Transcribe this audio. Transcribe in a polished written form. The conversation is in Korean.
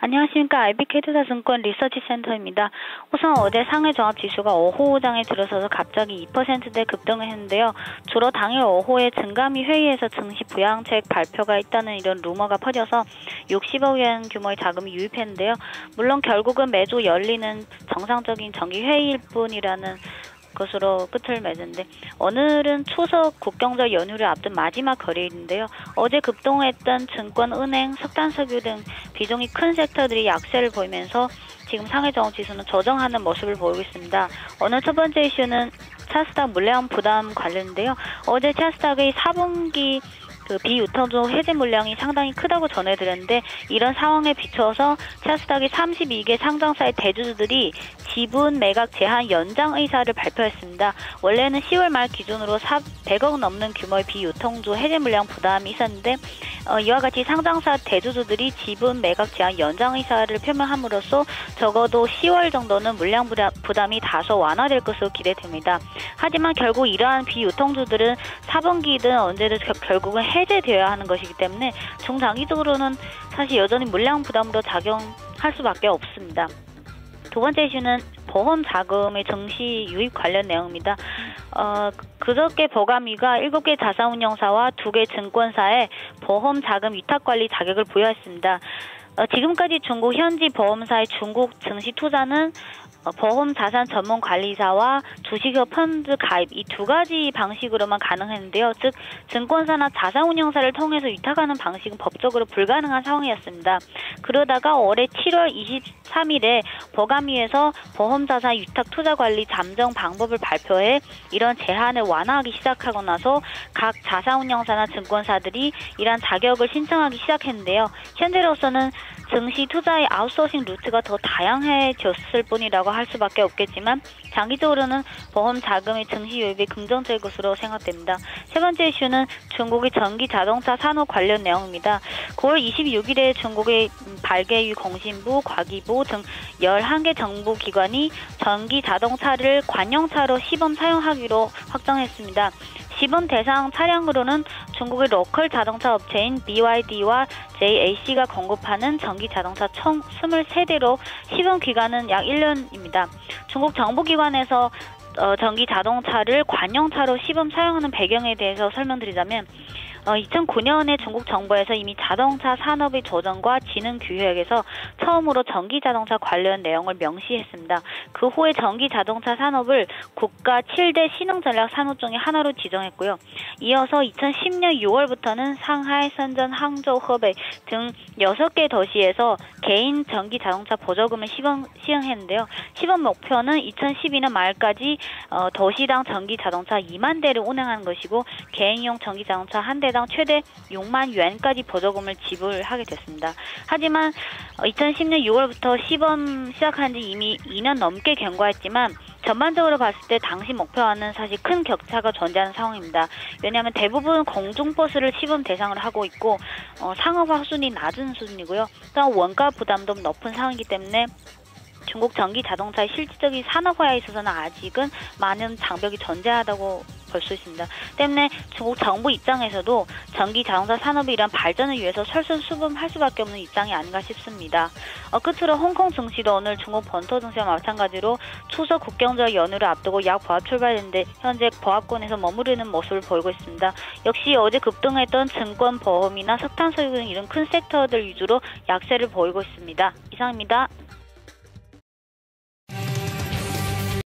안녕하십니까. IBK투자증권 리서치센터입니다. 우선 어제 상해 종합지수가 5호장에 들어서서 갑자기 2%대 급등을 했는데요. 주로 당일 5호에 증감위 회의에서 증시 부양책 발표가 있다는 이런 루머가 퍼져서 60억 원 규모의 자금이 유입했는데요. 물론 결국은 매주 열리는 정상적인 정기회의일 뿐이라는 것으로 끝을 맺었는데, 오늘은 추석 국경절 연휴를 앞둔 마지막 거래일인데요. 어제 급등했던 증권, 은행, 석탄석유 등 비중이 큰 섹터들이 약세를 보이면서 지금 상해 종합지수는 조정하는 모습을 보이고 있습니다. 오늘 첫 번째 이슈는 차스닥 물량 부담 관련인데요. 어제 차스닥의 4분기 비유통주 해지 물량이 상당히 크다고 전해드렸는데, 이런 상황에 비춰서 차스닥이 32개 상장사의 대주주들이 지분 매각 제한 연장 의사를 발표했습니다. 원래는 10월 말 기준으로 100억 넘는 규모의 비유통주 해지 물량 부담이 있었는데, 이와 같이 상장사 대주주들이 지분 매각 제한 연장 의사를 표명함으로써 적어도 10월 정도는 물량 부담이 다소 완화될 것으로 기대됩니다. 하지만 결국 이러한 비유통주들은 4분기든 언제든 결국은 해제되어야 하는 것이기 때문에 중장기적으로는 사실 여전히 물량 부담으로 작용할 수밖에 없습니다. 두 번째 이슈는 보험 자금의 증시 유입 관련 내용입니다. 그저께 보감위가 7개 자산운용사와 2개 증권사에 보험 자금 위탁 관리 자격을 부여했습니다. 지금까지 중국 현지 보험사의 중국 증시 투자는 보험 자산 전문 관리사와 주식업 펀드 가입, 이 두 가지 방식으로만 가능했는데요. 즉 증권사나 자산운용사를 통해서 위탁하는 방식은 법적으로 불가능한 상황이었습니다. 그러다가 올해 7월 23일에 보감위에서 보험자산 위탁 투자관리 잠정 방법을 발표해 이런 제한을 완화하기 시작하고 나서 각 자산운용사나 증권사들이 이러한 자격을 신청하기 시작했는데요. 현재로서는 증시 투자의 아웃소싱 루트가 더 다양해졌을 뿐이라고 할 수밖에 없겠지만, 장기적으로는 보험 자금의 증시 유입이 긍정적일 것으로 생각됩니다. 세 번째 이슈는 중국의 전기 자동차 산업 관련 내용입니다. 9월 26일에 중국의 발개유 공신부, 과기부 등 11개 정부기관이 전기 자동차를 관용차로 시범 사용하기로 확정했습니다. 시범 대상 차량으로는 중국의 로컬 자동차 업체인 BYD와 JAC가 공급하는 전기 자동차 총 23대로 시범 기간은 약 1년입니다. 중국 정부기관에서 전기 자동차를 관용차로 시범 사용하는 배경에 대해서 설명드리자면, 2009년에 중국 정부에서 이미 자동차 산업의 조정과 진흥 규획에서 처음으로 전기 자동차 관련 내용을 명시했습니다. 그 후에 전기 자동차 산업을 국가 7대 신흥 전략 산업 중에 하나로 지정했고요. 이어서 2010년 6월부터는 상하이, 선전, 항저우, 허베이 등 6개 도시에서 개인 전기 자동차 보조금을 시행했는데요. 시범 목표는 2012년 말까지 도시당 전기 자동차 2만 대를 운행하는 것이고, 개인용 전기 자동차 한 대당 최대 6만 yuan까지 보조금을 지불하게 됐습니다. 하지만 2010년 6월부터 시범 시작한 지 이미 2년 넘게 경과했지만, 전반적으로 봤을 때 당시 목표와는 사실 큰 격차가 존재하는 상황입니다. 왜냐하면 대부분 공중버스를 시범 대상으로 하고 있고, 상업화 수준이 낮은 수준이고요. 또한 원가 부담도 높은 상황이기 때문에 중국 전기 자동차의 실질적인 산업화에 있어서는 아직은 많은 장벽이 존재하다고 볼 수 있습니다. 때문에 중국 정부 입장에서도 전기 자동차 산업의 이런 발전을 위해서 설선수범할 수밖에 없는 입장이 아닌가 싶습니다. 끝으로 홍콩 증시도 오늘 중국 본토 증시와 마찬가지로 추석 국경절 연휴를 앞두고 약보합 출발했는데 현재 보합권에서 머무르는 모습을 보이고 있습니다. 역시 어제 급등했던 증권, 보험이나 석탄, 석유 등 이런 큰 섹터들 위주로 약세를 보이고 있습니다. 이상입니다.